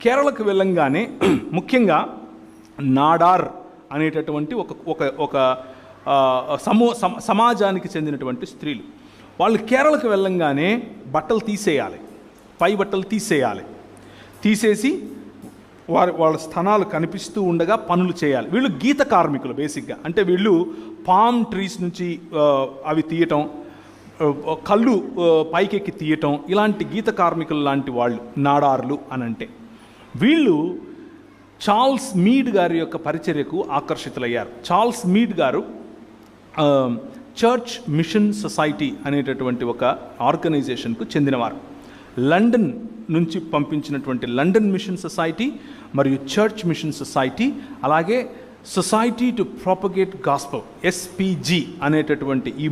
కేరళకు వెళ్ళంగానే ముఖ్యంగా నాడార్ అనేటటువంటి ఒక సమాజానికి చెందినటువంటి స్త్రీలు, వాళ్ళు కేరళకు వెళ్ళంగానే బట్టలు తీసేయాలి, పై బట్టలు తీసేసి వాళ్ళ స్థనాలు కనిపిస్తూ ఉండగా పనులు చేయాలి. వీళ్ళు గీత కార్మికులు బేసిక్గా. అంటే వీళ్ళు పామ్ ట్రీస్ నుంచి అవి తీయటం, కళ్ళు పైకెక్కి తీయటం, ఇలాంటి గీత కార్మికులు లాంటి వాళ్ళు నాడార్లు అని అంటే. వీళ్ళు చార్ల్స్ మీడ్ గారి యొక్క పరిచర్యకు ఆకర్షితులయ్యారు. చార్ల్స్ మీడ్ గారు చర్చ్ మిషన్ సొసైటీ అనేటటువంటి ఒక ఆర్గనైజేషన్కు చెందినవారు. లండన్ నుంచి పంపించినటువంటి లండన్ మిషన్ సొసైటీ మరియు చర్చ్ మిషన్ సొసైటీ, అలాగే society to propagate gospel SPG అనేటటువంటి ఈ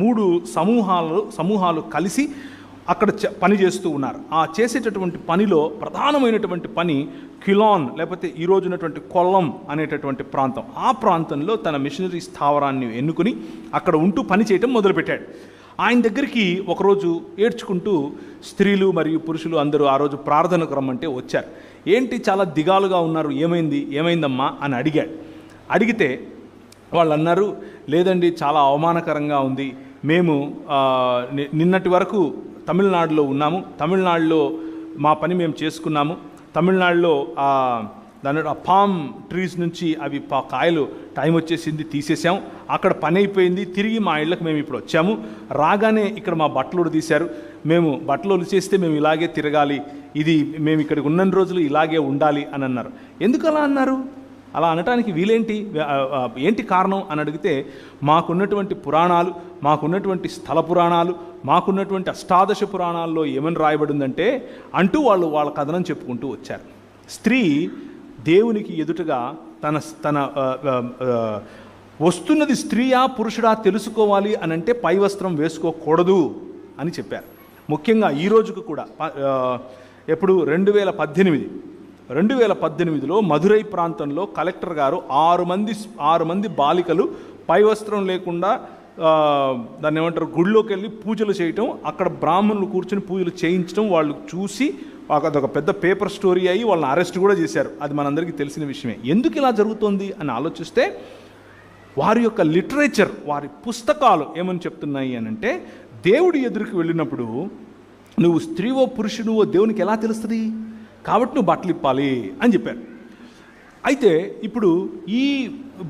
మూడు సమూహాలు కలిసి అక్కడ పని చేస్తూ ఉన్నారు. ఆ చేసేటటువంటి పనిలో ప్రధానమైనటువంటి పని క్యులాన్, లేకపోతే ఈరోజు ఉన్నటువంటి కొల్లం అనేటటువంటి ప్రాంతం. ఆ ప్రాంతంలో తన మిషనరీ స్థావరాన్ని ఎన్నుకుని అక్కడ ఉంటూ పని చేయటం మొదలుపెట్టాడు. ఆయన దగ్గరికి ఒకరోజు ఏడ్చుకుంటూ స్త్రీలు మరియు పురుషులు అందరూ ఆ రోజు ప్రార్థనకు రమ్మంటే వచ్చారు. ఏంటి చాలా దిగాలుగా ఉన్నారు, ఏమైందమ్మా అని అడిగితే వాళ్ళు అన్నారు, లేదండి చాలా అవమానకరంగా ఉంది, మేము నిన్నటి వరకు తమిళనాడులో ఉన్నాము, తమిళనాడులో మా పని మేము చేసుకున్నాము, తమిళనాడులో దాని పామ్ ట్రీస్ నుంచి అవి కాయలు టైం వచ్చేసింది తీసేసాం, అక్కడ పని అయిపోయింది, తిరిగి మా ఇళ్ళకి మేము ఇప్పుడు వచ్చాము, రాగానే ఇక్కడ మా బట్టలు తీశారు, మేము బట్టలు చేస్తే మేము ఇలాగే తిరగాలి, మేము ఇక్కడికి ఉన్న రోజులు ఇలాగే ఉండాలి అని అన్నారు. ఎందుకు అలా అన్నారు? అలా అనటానికి ఏంటి కారణం అని అడిగితే, మాకున్నటువంటి పురాణాలు, మాకున్నటువంటి స్థల పురాణాలు, మాకున్నటువంటి అష్టాదశ పురాణాల్లో ఏమని రాయబడిందంటే అంటూ వాళ్ళ కథనం చెప్పుకుంటూ వచ్చారు. స్త్రీ దేవునికి ఎదుటగా తన వస్తున్నది స్త్రీయా పురుషుడా తెలుసుకోవాలి అని అంటే పై వస్త్రం వేసుకోకూడదు అని చెప్పారు. ముఖ్యంగా ఈ రోజుకు కూడా ఎప్పుడు 2018లో మధురై ప్రాంతంలో కలెక్టర్ గారు 6 మంది బాలికలు పై వస్త్రం లేకుండా దాన్ని ఏమంటారు గుడిలోకి వెళ్ళి పూజలు చేయటం, అక్కడ బ్రాహ్మణులు కూర్చొని పూజలు చేయించడం వాళ్ళు చూసి అదొక పెద్ద పేపర్ స్టోరీ అయ్యి వాళ్ళని అరెస్ట్ కూడా చేశారు. అది మనందరికీ తెలిసిన విషయమే. ఎందుకు ఇలా జరుగుతోంది అని ఆలోచిస్తే వారి యొక్క లిటరేచర్, వారి పుస్తకాలు ఏమని చెప్తున్నాయి అని అంటే, దేవుడి ఎదురుకు వెళ్ళినప్పుడు నువ్వు స్త్రీవో పురుషుడువో దేవునికి ఎలా తెలుస్తుంది, కాబట్టి నువ్వు బట్టలు ఇప్పాలి అని చెప్పారు. అయితే ఇప్పుడు ఈ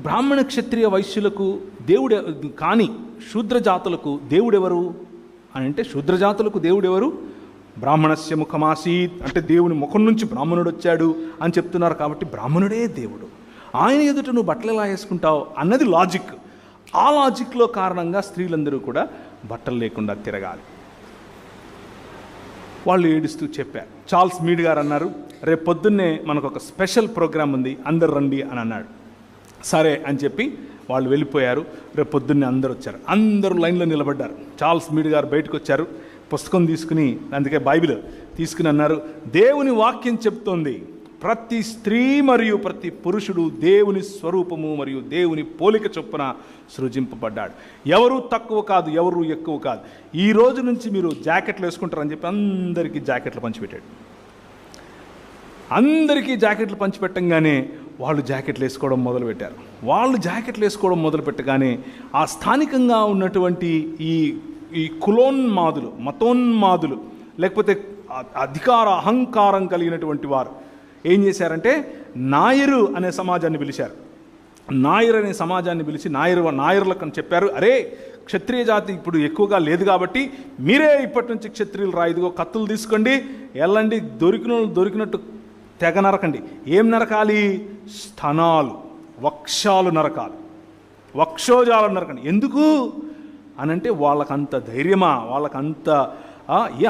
బ్రాహ్మణ క్షత్రియ వైశ్యులకు దేవుడు కానీ శూద్రజాతులకు దేవుడెవరు అని అంటే, శూద్రజాతులకు దేవుడెవరు? బ్రాహ్మణస్య ముఖమాసీత్ అంటే దేవుని ముఖం నుంచి బ్రాహ్మణుడు వచ్చాడు అని చెప్తున్నారు. కాబట్టి బ్రాహ్మణుడే దేవుడు, ఆయన ఎదుట నువ్వు బట్టలు ఎలా వేసుకుంటావు అన్నది లాజిక్. ఆ లాజిక్లో కారణంగా స్త్రీలందరూ కూడా బట్టలు లేకుండా తిరగాలి. వాళ్ళు ఏడుస్తూ చెప్పారు. చార్ల్స్ మీడ్ గారు అన్నారు, రేపు పొద్దున్నే మనకు ఒక స్పెషల్ ప్రోగ్రాం ఉంది, అందరు రండి అని అన్నాడు. సరే అని చెప్పి వాళ్ళు వెళ్ళిపోయారు. రేపు పొద్దున్నే అందరూ వచ్చారు, అందరూ లైన్లో నిలబడ్డారు. చార్ల్స్ మీడ్ గారు బయటకు వచ్చారు, పుస్తకం తీసుకుని, అందుకే బైబిల్ తీసుకుని అన్నారు, దేవుని వాక్యం చెప్తోంది, ప్రతి స్త్రీ మరియు ప్రతి పురుషుడు దేవుని స్వరూపము మరియు దేవుని పోలిక చొప్పున సృజింపబడ్డాడు. ఎవరు తక్కువ కాదు, ఎవరు ఎక్కువ కాదు. ఈ రోజు నుంచి మీరు జాకెట్లు వేసుకుంటారని చెప్పి అందరికీ జాకెట్లు పంచిపెట్టాడు. అందరికీ జాకెట్లు పంచిపెట్టంగానే వాళ్ళు జాకెట్లు వేసుకోవడం మొదలుపెట్టారు. వాళ్ళు జాకెట్లు వేసుకోవడం మొదలుపెట్టగానే ఆ స్థానికంగా ఉన్నటువంటి ఈ కులోన్మాదులు, మతోన్మాదులు, లేకపోతే అహంకారం కలిగినటువంటి వారు ఏం చేశారంటే నాయరు అనే సమాజాన్ని పిలిచారు. నాయర్ అనే సమాజాన్ని పిలిచి నాయరులకు అని చెప్పారు, అరే క్షత్రియ జాతి ఇప్పుడు ఎక్కువగా లేదు కాబట్టి మీరే ఇప్పటి నుంచి క్షత్రియులు రా, ఇదిగో కత్తులు తీసుకోండి, వెళ్ళండి, దొరికినట్టు తెగ నరకండి. ఏం నరకాలి? స్థనాలు, వక్షాలు నరకాలి, వక్షోజాలు నరకండి. ఎందుకు అనంటే వాళ్ళకంత ధైర్యమా, వాళ్ళకంత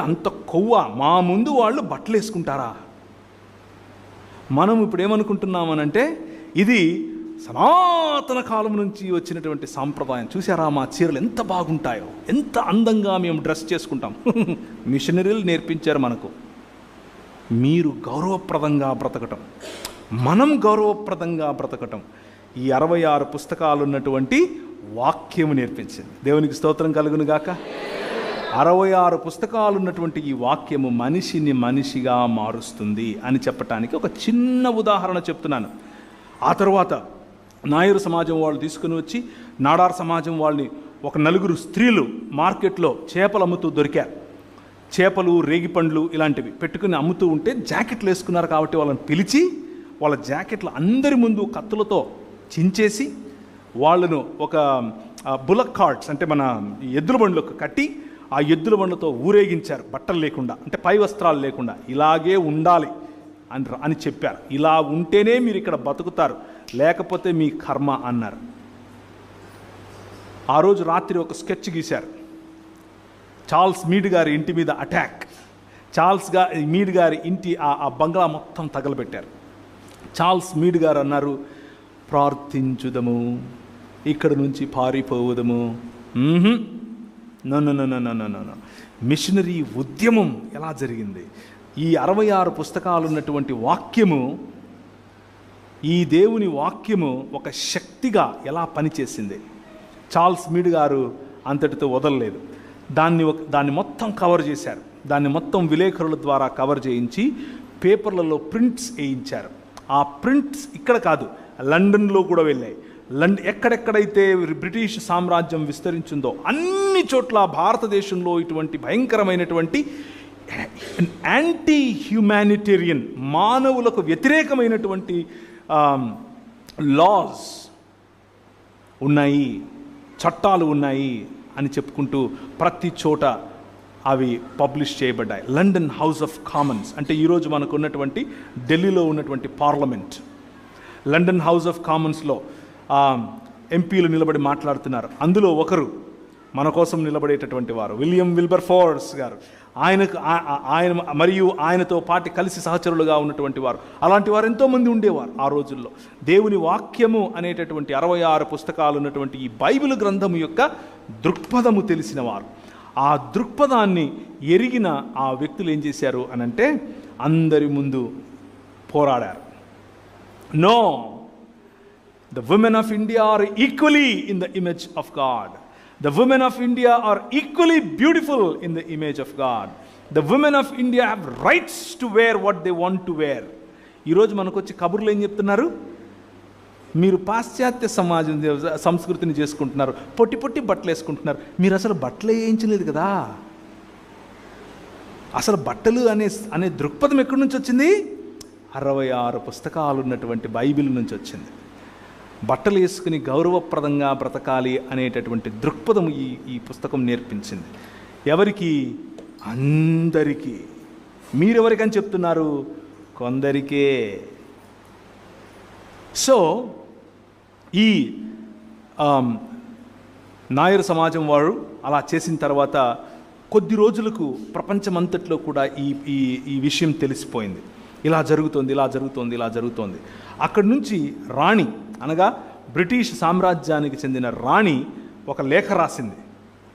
అంత కొవ్వా, మా ముందు వాళ్ళు బట్టలు వేసుకుంటారా? మనం ఇప్పుడు ఏమనుకుంటున్నామనంటే ఇది సనాతన కాలం నుంచి వచ్చినటువంటి సాంప్రదాయం. చూసారా మా చీరలు ఎంత బాగుంటాయో, ఎంత అందంగా మేము డ్రెస్ చేసుకుంటాం. మిషనరీలు నేర్పించారు మనకు. మీరు గౌరవప్రదంగా బ్రతకటం, మనం గౌరవప్రదంగా బ్రతకటం ఈ 66 పుస్తకాలు ఉన్నటువంటి వాక్యము నేర్పించింది. దేవునికి స్తోత్రం కలుగును గాక. 66 పుస్తకాలు ఉన్నటువంటి ఈ వాక్యము మనిషిని మనిషిగా మారుస్తుంది అని చెప్పటానికి ఒక చిన్న ఉదాహరణ చెప్తున్నాను. ఆ తర్వాత నాయరు సమాజం వాళ్ళు తీసుకుని వచ్చి నాడార్ సమాజం వాళ్ళని ఒక 4 స్త్రీలు మార్కెట్లో చేపలు అమ్ముతూ దొరికారు. చేపలు, రేగిపండ్లు ఇలాంటివి పెట్టుకుని అమ్ముతూ ఉంటే జాకెట్లు వేసుకున్నారు కాబట్టి వాళ్ళని పిలిచి వాళ్ళ జాకెట్లు అందరి ముందు కత్తులతో చించేసి వాళ్ళను ఒక బులక్ కార్ట్స్ అంటే మన ఎద్దుల బండ్లకు కట్టి ఆ ఎద్దుల బండ్లతో ఊరేగించారు, బట్టలు లేకుండా, అంటే పై వస్త్రాలు లేకుండా. ఇలాగే ఉండాలి అని చెప్పారు. ఇలా ఉంటేనే మీరు ఇక్కడ బతుకుతారు, లేకపోతే మీ కర్మ అన్నారు. ఆ రోజు రాత్రి ఒక స్కెచ్ గీశారు. చార్ల్స్ మీడ్ గారి ఇంటి మీద అటాక్. మీడ్ గారి ఇంటి ఆ బంగ్లా మొత్తం తగలబెట్టారు. చార్ల్స్ మీడ్ గారు అన్నారు, ప్రార్థించుదము, ఇక్కడ నుంచి పారిపోవుదము. నో. మిషనరీ ఉద్యమం ఎలా జరిగింది? ఈ 66 పుస్తకాలు ఉన్నటువంటి వాక్యము, ఈ దేవుని వాక్యము ఒక శక్తిగా ఎలా పనిచేసింది. చార్ల్స్ మీడ్ గారు అంతటితో వదలలేదు. దాన్ని మొత్తం కవర్ చేశారు. దాన్ని మొత్తం విలేకరుల ద్వారా కవర్ చేయించి పేపర్లలో ప్రింట్స్ వేయించారు. ఆ ప్రింట్స్ ఇక్కడ కాదు, లండన్లో కూడా వెళ్ళాయి. ఎక్కడెక్కడైతే బ్రిటిష్ సామ్రాజ్యం విస్తరించిందో అన్ని చోట్ల భారతదేశంలో ఇటువంటి భయంకరమైనటువంటి యాంటీ హ్యూమానిటేరియన్, మానవులకు వ్యతిరేకమైనటువంటి లాస్ ఉన్నాయి, చట్టాలు ఉన్నాయి అని చెప్పుకుంటూ ప్రతి చోట అవి పబ్లిష్ చేయబడ్డాయి. లండన్ హౌస్ ఆఫ్ కామన్స్ అంటే ఈరోజు మనకు ఉన్నటువంటి ఢిల్లీలో ఉన్నటువంటి పార్లమెంట్. లండన్ హౌస్ ఆఫ్ కామన్స్లో ఎంపీలు నిలబడి మాట్లాడుతున్నారు. అందులో ఒకరు మన కోసం నిలబడేటటువంటి వారు విలియం విల్బర్ఫోర్స్ గారు. ఆయన మరియు ఆయనతో పాటు కలిసి సహచరులుగా ఉన్నటువంటి వారు, అలాంటి వారు ఎంతోమంది ఉండేవారు ఆ రోజుల్లో. దేవుని వాక్యము అనేటటువంటి 66 పుస్తకాలు ఉన్నటువంటి ఈ బైబిల్ గ్రంథము యొక్క దృక్పథము తెలిసిన వారు. ఆ దృక్పథాన్ని ఎరిగిన ఆ వ్యక్తులు ఏం చేశారు అనంటే అందరి ముందు పోరాడారు. No, the women of India are equally in the image of God. The women of India are equally beautiful in the image of God. The women of India have rights to wear what they want to wear. ఈరోజు మనకు వచ్చి కబుర్లు ఏం చెప్తున్నారు? మీరు పాశ్చాత్య సమాజం సంస్కృతిని చేసుకుంటున్నారు, పొట్టి పొట్టి బట్టలు వేసుకుంటున్నారు. మీరు అసలు బట్టలు వేయించలేదు కదా. అసలు బట్టలు అనే దృక్పథం ఎక్కడి నుంచి వచ్చింది? 66 పుస్తకాలు ఉన్నటువంటి బైబిల్ నుంచి వచ్చింది. బట్టలు వేసుకుని గౌరవప్రదంగా బ్రతకాలి అనేటటువంటి దృక్పథం ఈ పుస్తకం నేర్పించింది. ఎవరికి? అందరికీ. మీరెవరికని చెప్తున్నారు? కొందరికే. సో ఈ నాయర్ సమాజం వారు అలా చేసిన తర్వాత కొద్ది రోజులకు ప్రపంచమంతట్లో కూడా ఈ విషయం తెలిసిపోయింది. ఇలా జరుగుతోంది. అక్కడి నుంచి రాణి, అనగా బ్రిటిష్ సామ్రాజ్యానికి చెందిన రాణి ఒక లేఖ రాసింది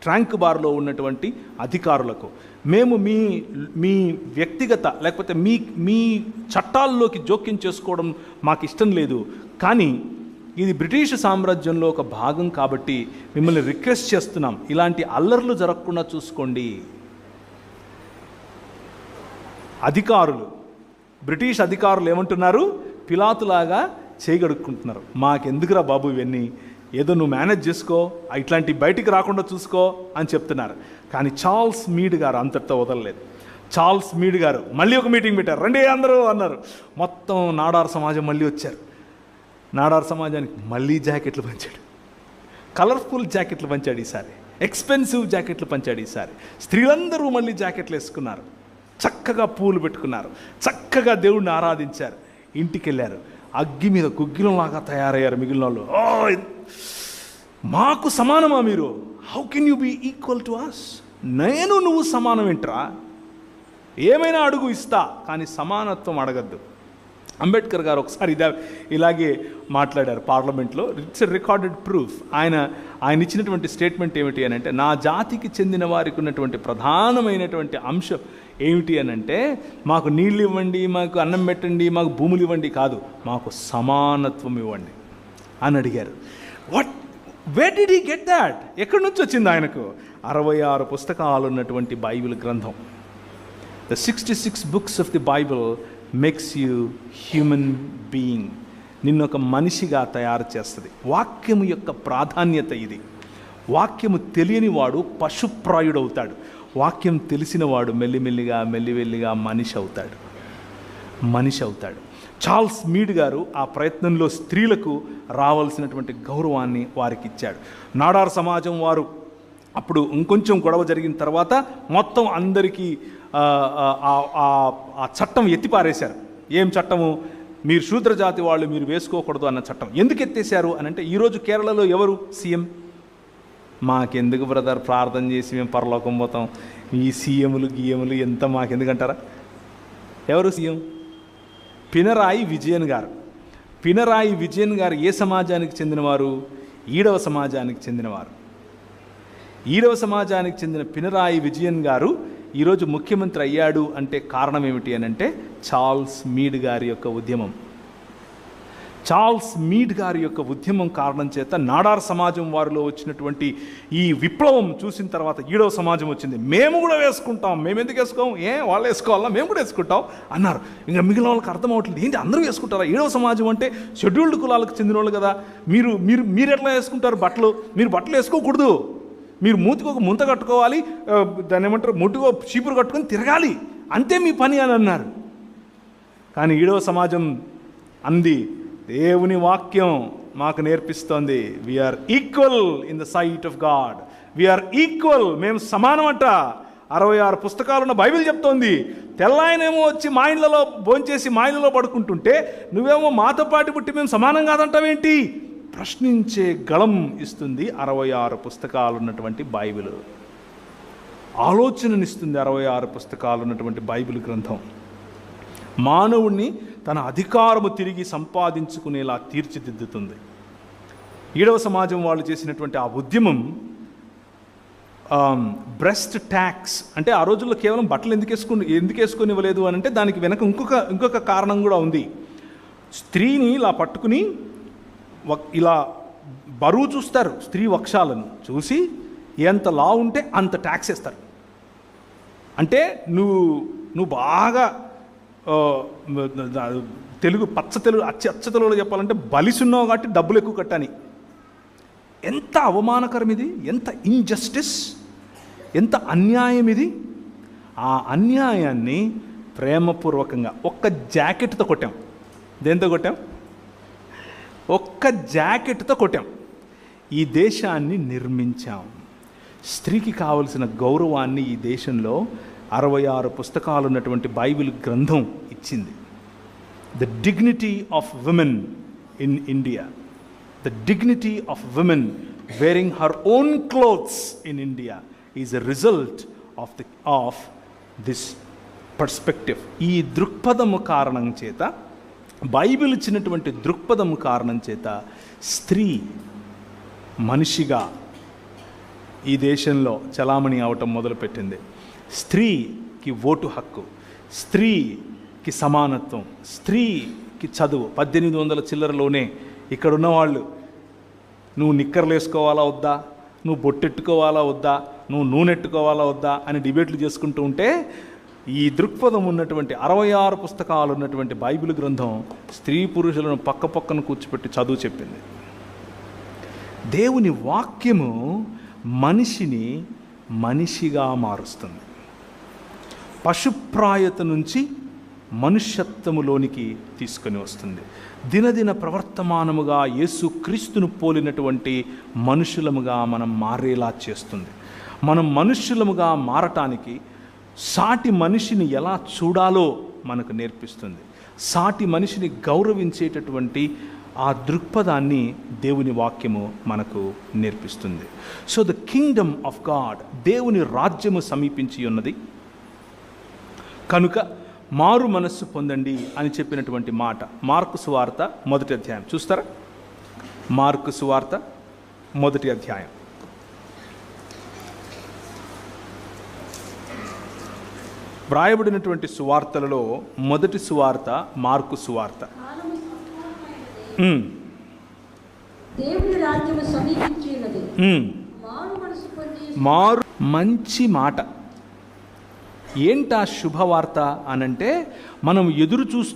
ట్రాంక్ బార్లో ఉన్నటువంటి అధికారులకు. మేము మీ వ్యక్తిగత లేకపోతే మీ చట్టాల్లోకి జోక్యం చేసుకోవడం మాకు ఇష్టం లేదు, కానీ ఇది బ్రిటిష్ సామ్రాజ్యంలో ఒక భాగం కాబట్టి మిమ్మల్ని రిక్వెస్ట్ చేస్తున్నాం, ఇలాంటి అల్లర్లు జరగకుండా చూసుకోండి. అధికారులు, బ్రిటిష్ అధికారులు ఏమంటున్నారు? పిలాతులాగా చేయగడుక్కుంటున్నారు. మాకెందుకురా బాబు ఇవన్నీ, ఏదో నువ్వు మేనేజ్ చేసుకో, ఇట్లాంటి బయటికి రాకుండా చూసుకో అని చెప్తున్నారు. కానీ చార్ల్స్ మీడ్ గారు అంతటితో వదలలేదు. చార్ల్స్ మీడ్ గారు మళ్ళీ ఒక మీటింగ్ పెట్టారు. రండి అందరూ అన్నారు. మొత్తం నాడార్ సమాజం మళ్ళీ వచ్చారు. నాడార్ సమాజానికి మళ్ళీ జాకెట్లు పంచాడు. కలర్ఫుల్ జాకెట్లు పంచాడు ఈసారి, ఎక్స్పెన్సివ్ జాకెట్లు పంచాడు ఈసారి. స్త్రీలందరూ మళ్ళీ జాకెట్లు వేసుకున్నారు, చక్కగా పూలు పెట్టుకున్నారు, చక్కగా దేవుణ్ణి ఆరాధించారు. ఇంటికి వెళ్ళారు, అగ్గి మీద గుగ్గిలంలాగా తయారయ్యారు మిగిలిన వాళ్ళు. మాకు సమానమా మీరు? How can you be equal to us? నేను నువ్వు సమానం ఏంట్రా? ఏమైనా అడుగు ఇస్తా, కానీ సమానత్వం అడగద్దు. అంబేద్కర్ గారు ఒకసారి ఇలాగే మాట్లాడారు పార్లమెంట్లో. It's recorded proof. ఆయన ఇచ్చినటువంటి స్టేట్మెంట్ ఏమిటి అని అంటే, నా జాతికి చెందిన వారికి ఉన్నటువంటి ప్రధానమైనటువంటి అంశం ఏమిటి అని అంటే, మాకు నీళ్ళు ఇవ్వండి, మాకు అన్నం పెట్టండి, మాకు భూములు ఇవ్వండి కాదు, మాకు సమానత్వం ఇవ్వండి అని అడిగారు. Where did he get that? ఎక్కడి నుంచి వచ్చింది ఆయనకు? 66 పుస్తకాలు ఉన్నటువంటి బైబిల్ గ్రంథం. The 66 books of the Bible makes you human being. నిన్ను ఒక మనిషిగా తయారు చేస్తుంది. వాక్యము యొక్క ప్రాధాన్యత ఇది. వాక్యము తెలియని వాడు పశుప్రాయుడవుతాడు. వాక్యం తెలిసిన వాడు మెల్లిమెల్లిగా మనిషి అవుతాడు. చార్ల్స్ మీడ్ గారు ఆ ప్రయత్నంలో స్త్రీలకు రావాల్సినటువంటి గౌరవాన్ని వారికి ఇచ్చాడు. నాడార్ సమాజం వారు అప్పుడు ఇంకొంచెం గొడవ జరిగిన తర్వాత మొత్తం అందరికీ ఆ చట్టం ఎత్తిపారేశారు. ఏం చట్టము? మీరు శూద్రజాతి వాళ్ళు మీరు వేసుకోకూడదు అన్న చట్టం. ఎందుకు ఎత్తేసారు అని అంటే, ఈరోజు కేరళలో ఎవరు సీఎం? మాకెందుకు బ్రదర్, ప్రార్థన చేసి మేము పరలోకం పోతాం, ఈ సీఎంలు గీఎంలు ఎంత మాకెందుకంటారా? ఎవరు సీఎం? పినరాయి విజయన్ గారు. పినరాయి విజయన్ గారు ఏ సమాజానికి చెందినవారు? ఈడవ సమాజానికి చెందినవారు. ఈడవ సమాజానికి చెందిన పినరాయి విజయన్ గారు ఈరోజు ముఖ్యమంత్రి అయ్యాడు అంటే కారణం ఏమిటి అని అంటే, చార్ల్స్ మీడ్ గారి యొక్క ఉద్యమం. చార్ల్స్ మీడ్ గారి యొక్క ఉద్యమం కారణం చేత నాడార్ సమాజం వారిలో వచ్చినటువంటి ఈ విప్లవం చూసిన తర్వాత ఈడవ సమాజం వచ్చింది. మేము కూడా వేసుకుంటాం, మేము ఎందుకు వేసుకోం, వాళ్ళు వేసుకోవాలా, మేము కూడా వేసుకుంటాం అన్నారు. ఇంకా మిగిలిన వాళ్ళకి అర్థం అవ్వట్లేదు, ఏంటి అందరూ వేసుకుంటారా? ఈడవ సమాజం అంటే షెడ్యూల్డ్ కులాలకు చెందిన వాళ్ళు కదా, మీరు ఎట్లా వేసుకుంటారు బట్టలు? మీరు బట్టలు వేసుకోకూడదు, మీరు మూతికి ఒక ముంత కట్టుకోవాలి, దాన్ని ఏమంటారు, ముట్టుకో చీపురు కట్టుకొని తిరగాలి, అంతే మీ పని అని అన్నారు. కానీ ఈడవ సమాజం అంది, దేవుని వాక్యం మాకు నేర్పిస్తోంది, we are equal in the sight of God, we are equal, మేము సమానమంట. 66 పుస్తకాలున్న బైబిల్ చెప్తోంది. తెల్లాయనేమో వచ్చి మా ఇళ్ళలో భోంచేసి మా ఇళ్ళలో పడుకుంటుంటే నువ్వేమో మాతో పాటు పుట్టి మేము సమానం కాదంటావేంటి? ప్రశ్నించే గళం ఇస్తుంది 66 పుస్తకాలు ఉన్నటువంటి బైబిల్. ఆలోచననిస్తుంది 66 పుస్తకాలు ఉన్నటువంటి బైబిల్ గ్రంథం. మానవుణ్ణి తన అధికారము తిరిగి సంపాదించుకునేలా తీర్చిదిద్దుతుంది. ఈడవ సమాజం వాళ్ళు చేసినటువంటి ఆ ఉద్యమం బ్రెస్ట్ ట్యాక్స్ అంటే, ఆ రోజుల్లో కేవలం బట్టలు ఎందుకు వేసుకునివ్వలేదు అని అంటే, దానికి వెనక ఇంకొక కారణం కూడా ఉంది. స్త్రీని ఇలా పట్టుకుని ఇలా బరువు చూస్తారు, స్త్రీ వక్షాలను చూసి ఎంత లా ఉంటే అంత ట్యాక్స్ వేస్తారు. అంటే నువ్వు బాగా తెలుగు అచ్చ తెలుగులో చెప్పాలంటే బలిసున్నావు కాబట్టి డబ్బులు ఎక్కువ కట్టని. ఎంత అవమానకరం ఇది, ఎంత ఇన్జస్టిస్, ఎంత అన్యాయం ఇది. ఆ అన్యాయాన్ని ప్రేమపూర్వకంగా ఒక్క జాకెట్తో కొట్టాం. దేంతో కొట్టాం? ఒక్క జాకెట్తో కొట్టాం. ఈ దేశాన్ని నిర్మించాం. స్త్రీకి కావలసిన గౌరవాన్ని ఈ దేశంలో 66 పుస్తకాలు ఉన్నటువంటి బైబిల్ గ్రంథం ఇచ్చింది. The dignity of women in India, the dignity of women wearing her own clothes in India is a result of this perspective. ఈ దృక్పథము కారణం చేత, బైబిల్ ఇచ్చినటువంటి దృక్పథము కారణం చేత స్త్రీ మనిషిగా ఈ దేశంలో చలామణి అవటం మొదలుపెట్టింది. స్త్రీకి ఓటు హక్కు, స్త్రీకి సమానత్వం, స్త్రీకి చదువు. 1800 చిల్లరలోనే ఇక్కడ ఉన్నవాళ్ళు నువ్వు నిక్కర్లు వేసుకోవాలా వద్దా, నువ్వు బొట్టెట్టుకోవాలా వద్దా, నువ్వు నూనె ఎట్టుకోవాలా వద్దా అని డిబేట్లు చేసుకుంటూ ఉంటే, ఈ దృక్పథం ఉన్నటువంటి 66 పుస్తకాలు ఉన్నటువంటి బైబిల్ గ్రంథం స్త్రీ పురుషులను పక్కన కూర్చోపెట్టి చదువు చెప్పింది. దేవుని వాక్యము మనిషిని మనిషిగా మారుస్తుంది. పశుప్రాయత నుంచి మనుష్యత్వములోనికి తీసుకొని వస్తుంది. దినదిన ప్రవర్తమానముగా యేసు క్రీస్తును పోలినటువంటి మనుషులముగా మనం మారేలా చేస్తుంది. మనం మనుష్యులముగా మారటానికి సాటి మనిషిని ఎలా చూడాలో మనకు నేర్పిస్తుంది. సాటి మనిషిని గౌరవించేటటువంటి ఆ దృక్పథాన్ని దేవుని వాక్యము మనకు నేర్పిస్తుంది. So the Kingdom of God, దేవుని రాజ్యము సమీపించి ఉన్నది కనుక మారు మనస్సు పొందండి అని చెప్పినటువంటి మాట మార్కు సువార్త 1వ అధ్యాయం. చూస్తారా? మార్కు సువార్త 1వ అధ్యాయం. వ్రాయబడినటువంటి సువార్తలలో మొదటి సువార్త మార్కు సువార్త. దేవుని రాజ్యము సమీపించి ఉన్నది. మారు మనసు పొంది మారు మంచి మాట. ఏంటా శుభవార్త అనంటే మనం ఎదురు చూస్తూ